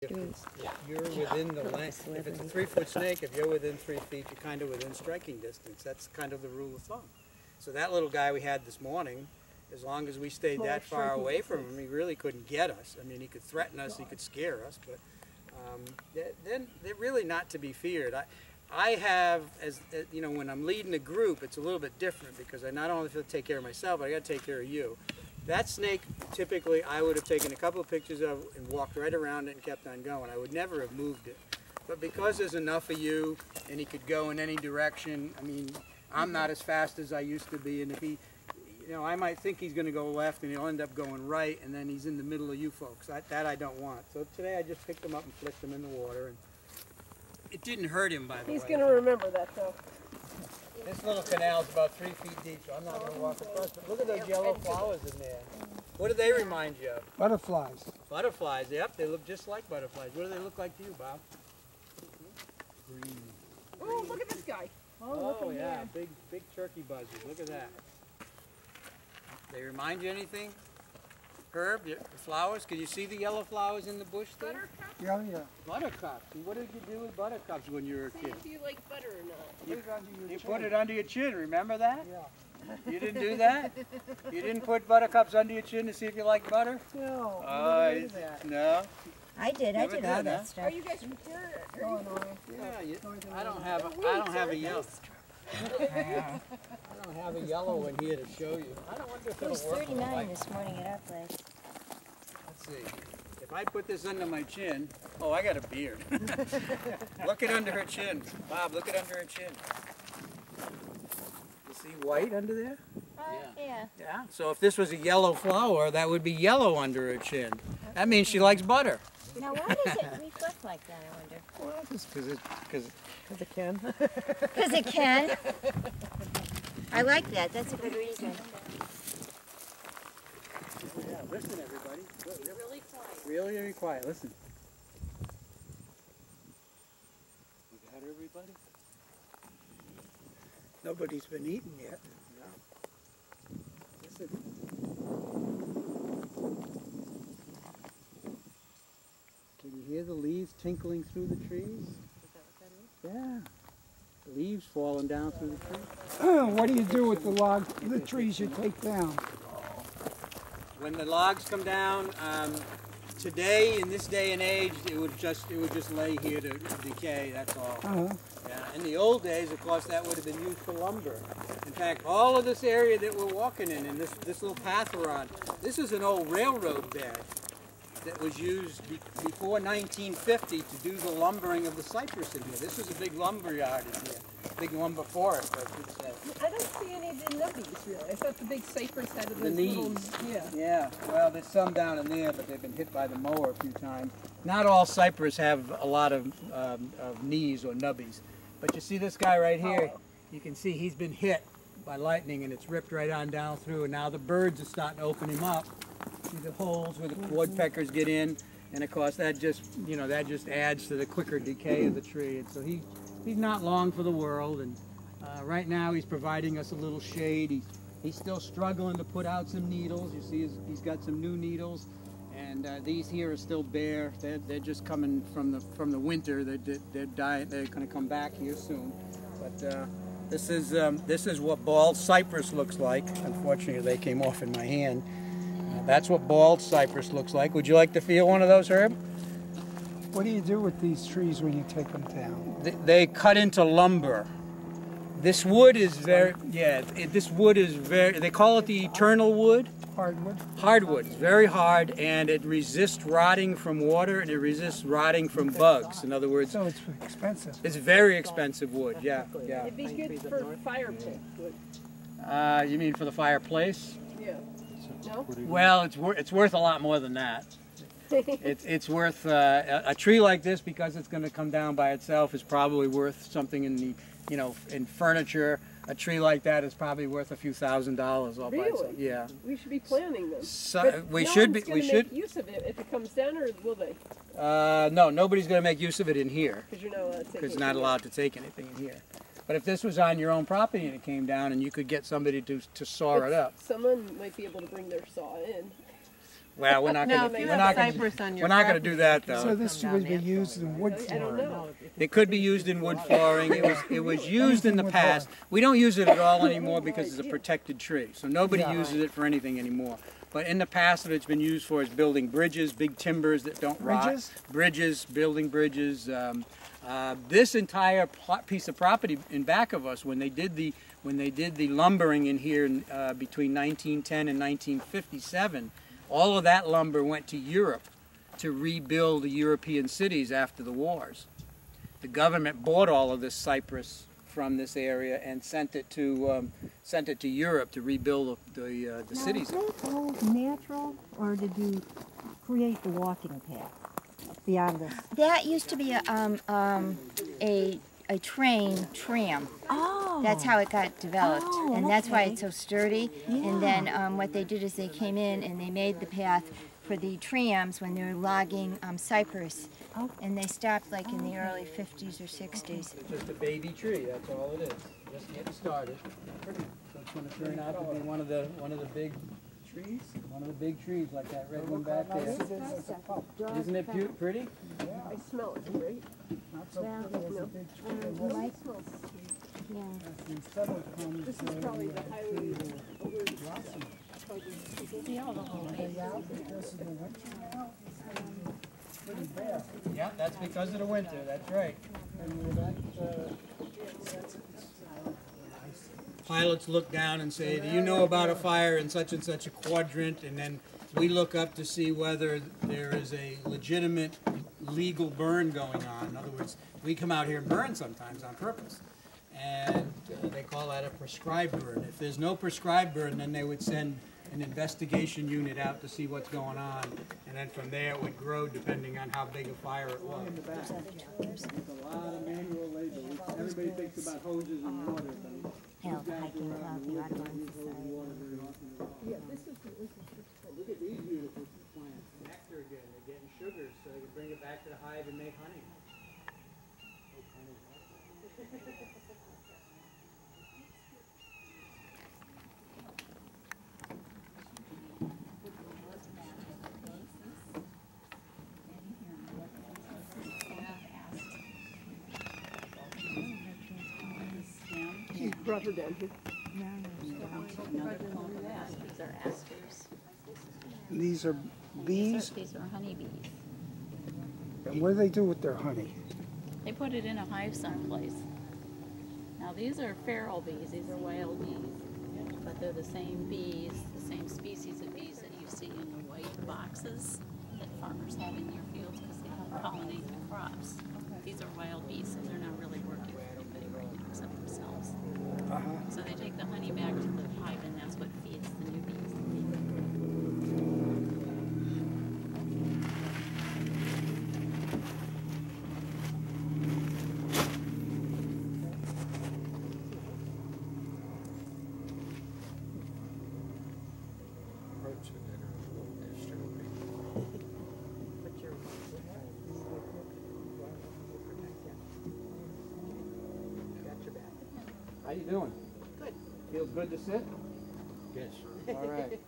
If you're within the length, if it's a 3-foot snake, if you're within 3 feet, you're kind of within striking distance. That's kind of the rule of thumb. So that little guy we had this morning, as long as we stayed that far away from him, he really couldn't get us. I mean, he could threaten us, he could scare us, but they're really not to be feared. I have, you know, when I'm leading a group, it's a little bit different because I not only have to take care of myself, but I got to take care of you. That snake, typically, I would have taken a couple of pictures of and walked right around it and kept on going. I would never have moved it. But because there's enough of you and he could go in any direction, I mean, I'm not as fast as I used to be, and if he, you know, I might think he's going to go left and he'll end up going right, and then he's in the middle of you folks. That I don't want. So today I just picked him up and flicked him in the water, and it didn't hurt him, by the way. He's going to remember that, though. This little canal is about 3 feet deep, so I'm not going to walk across. But look at those yellow flowers in there. What do they remind you of? Butterflies. Butterflies, yep. They look just like butterflies. What do they look like to you, Bob? Green. Oh, look at this guy. Oh yeah, big turkey buzzers. Look at that. They remind you anything? Herb, the flowers? Can you see the yellow flowers in the bush there? Buttercups? Yeah, yeah. Buttercups. And what did you do with buttercups when you were a kid? See if you like butter or not. You put it under your chin, remember that? Yeah. You didn't do that? You didn't put buttercups under your chin to see if you like butter? No. No? I did all that stuff. Are you guys from here? Yeah, I don't have a yellow. I don't have a yellow one here to show you. I don't wonder if It was it'll work. 39 this morning at our place. Let's see. If I put this under my chin, oh, I got a beard. Look it under her chin. Bob, look it under her chin. You see white under there? Yeah. Yeah. So if this was a yellow flower, that would be yellow under her chin. That means she likes butter. Now why does it reflect like that, I wonder? Well, just because it can. Because it can. I like that. That's a good reason. Yeah, listen, everybody. Really quiet. Really, really quiet. Listen. We got everybody? Nobody's been eaten yet. No. Listen. Can you hear the leaves tinkling through the trees? Is that what that is? Yeah. The leaves falling down through the trees. What do you do with the logs, the trees you take down? When the logs come down, today in this day and age, it would just lay here to decay. That's all. Yeah. In the old days, of course, that would have been used for lumber. In fact, all of this area that we're walking in, and this little path we're on, this is an old railroad bed that was used before 1950 to do the lumbering of the cypress in here. This was a big lumber yard in here, big lumber forest, I should say. I don't see any of the nubbies, really. I thought the big cypress had those The little... knees. Yeah. Yeah, well, there's some down in there, but they've been hit by the mower a few times. Not all cypress have a lot of knees or nubbies. But you see this guy right here, you can see he's been hit by lightning and it's ripped right on down through, and now the birds are starting to open him up. See the holes where the woodpeckers get in, and of course that just, you know, that just adds to the quicker decay of the tree. And so he's not long for the world, and right now he's providing us a little shade. He's still struggling to put out some needles. You see he's got some new needles, and these here are still bare. They're just coming from the winter. They're dying. They're going to come back here soon. But this is what bald cypress looks like. Unfortunately, they came off in my hand. That's what bald cypress looks like. Would you like to feel one of those, Herb? What do you do with these trees when you take them down? They cut into lumber. This wood is very, this wood is very, they call it the eternal wood. Hardwood? Hardwood. It's very hard, and it resists rotting from water, and it resists rotting from bugs. In other words, So it's expensive. it's very expensive wood, yeah. It'd be good for fire pit. You mean for the fireplace? Yeah. No? Well, it's worth a lot more than that. It's worth a tree like this, because it's going to come down by itself, is probably worth something in the, you know, in furniture. A tree like that is probably worth a few $1,000s all by itself. Really? Yeah. We should be planning them. So, we should be. We should make use of it if it comes down, or will they? No, nobody's going to make use of it in here. Because you're not allowed to take Because it. not allowed to take anything in here. But if this was on your own property and it came down, and you could get somebody to saw it up. Someone might be able to bring their saw in. Well, we're not No, gonna, if you we're have not cypress on gonna, your we're not gonna property, do that So though. this would be used in wood I don't flooring. know. It could be used in wood flooring. It was used in the past. We don't use it at all anymore because it's a protected tree. So nobody uses it for anything anymore. But in the past, what it's been used for is building bridges, big timbers that don't rot. Bridges? Bridges, building bridges. This entire piece of property in back of us, when they did the lumbering in here between 1910 and 1957, all of that lumber went to Europe to rebuild the European cities after the wars. The government bought all of this cypress from this area and sent it to Europe to rebuild the cities. Is that all natural, or did you create the walking path beyond this? That used to be a tram. Oh. That's how it got developed, Oh, and that's why okay. it's so sturdy. And then what they did is they came in and they made the path for the trams when they were logging cypress, and they stopped like in the early 50s or 60s. It's just a baby tree. That's all it is. Just getting started. So it's going to turn out to be one of the big trees. One of the big trees, like that red one back there. Isn't it pretty? I smell it, great. This is probably the highway. Yeah, that's because of the winter. That's right. Pilots look down and say, do you know about a fire in such and such a quadrant? And then we look up to see whether there is a legitimate legal burn going on. In other words, we come out here and burn sometimes on purpose. And they call that a prescribed burn. If there's no prescribed burn, then they would send an investigation unit out to see what's going on. And then from there it would grow depending on how big a fire it was. There's a lot of manual labor. Everybody thinks about hoses and water, but Hill Hiking Club, the Audubon Society. look at these beautiful plants. Nectar again. They're getting sugars so they can bring it back to the hive and make honey. Rubber down here. These are asters. These are bees? These are honeybees. And what do they do with their honey? They put it in a hive someplace. Now these are feral bees. These are wild bees. But they're the same bees, the same species of bees that you see in the white boxes that farmers have in your fields because they help pollinate the crops. These are wild bees, so they're not really working for anybody right now except themselves. So they take the honey back to the hive, and that's what feeds the new bees. How you doing? Good. Feels good to sit? Yes. All right.